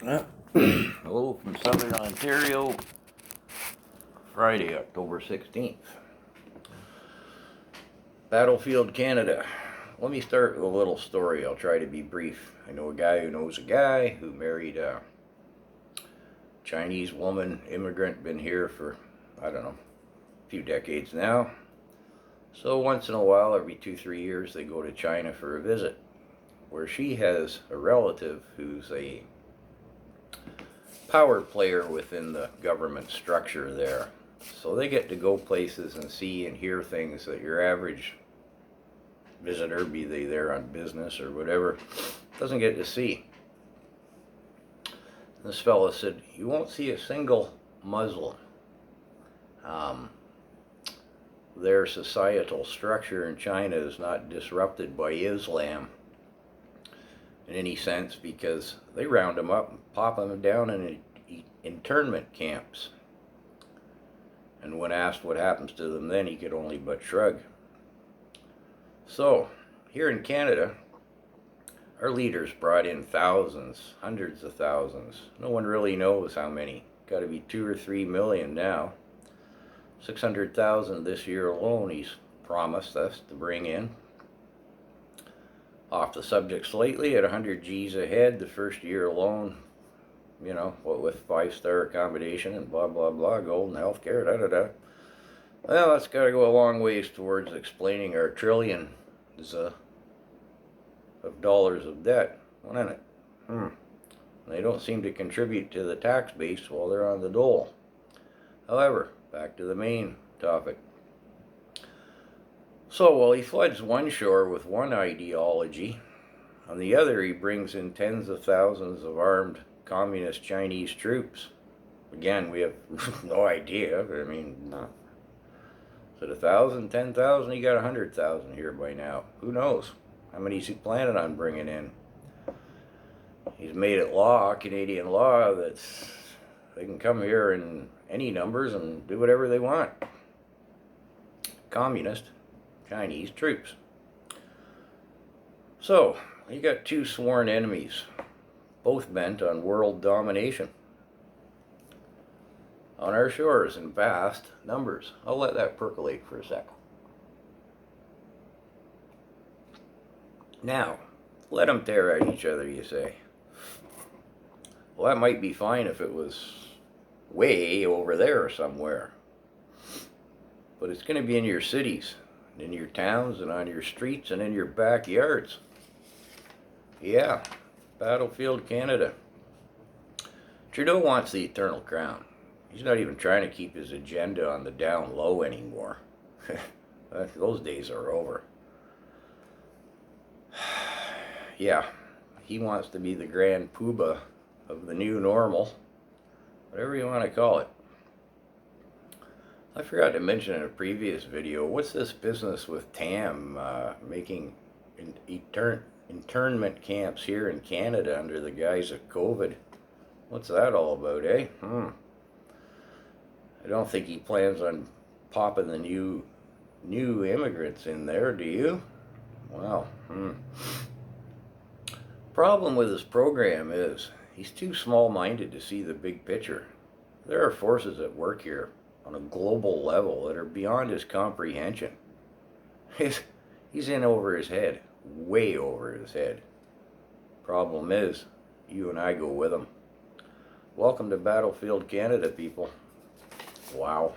Hello from Southern Ontario, Friday, October 16th. Battlefield, Canada. Let me start with a little story. I'll try to be brief. I know a guy who knows a guy who married a Chinese woman, immigrant, been here for, I don't know, a few decades now. So once in a while, every 2-3 years, they go to China for a visit, where she has a relative who's a power player within the government structure there. So they get to go places and see and hear things that your average visitor, be they there on business or whatever, doesn't get to see. This fellow said, you won't see a single Muslim. Their societal structure in China is not disrupted by Islam in any sense, because they round them up and pop them down in internment camps. And when asked what happens to them then, he could only but shrug. So, here in Canada, our leaders brought in thousands, hundreds of thousands. No one really knows how many. Got to be 2 or 3 million now. 600,000 this year alone he's promised us to bring in. Off the subject slightly, at 100 G's a head the first year alone, you know, what with 5-star accommodation and blah blah blah, golden health care, da da da. Well, that's got to go a long ways towards explaining our trillions of dollars of debt, won't it? They don't seem to contribute to the tax base while they're on the dole. However, back to the main topic. So while he floods one shore with one ideology, on the other he brings in tens of thousands of armed communist Chinese troops. Again, we have no idea. I mean, is it 1,000, 10,000? He got 100,000 here by now. Who knows how many he's planning on bringing in? He's made it law, Canadian law, that they can come here in any numbers and do whatever they want. Communist Chinese troops. So, you got two sworn enemies, both bent on world domination on our shores in vast numbers. I'll let that percolate for a sec. Now, let them tear at each other, you say. Well, that might be fine if it was way over there somewhere. But it's going to be in your cities, in your towns, and on your streets, and in your backyards. Yeah, Battlefield, Canada. Trudeau wants the Eternal Crown. He's not even trying to keep his agenda on the down low anymore. Those days are over. Yeah, he wants to be the grand poobah of the new normal, whatever you want to call it. I forgot to mention in a previous video, what's this business with TAM making internment camps here in Canada under the guise of COVID? What's that all about, eh? I don't think he plans on popping the new immigrants in there, do you? Well, Problem with his program is he's too small-minded to see the big picture. There are forces at work here on a global level that are beyond his comprehension. He's in over his head, way over his head. Problem is, you and I go with him. Welcome to Battlefield, Canada, people. Wow.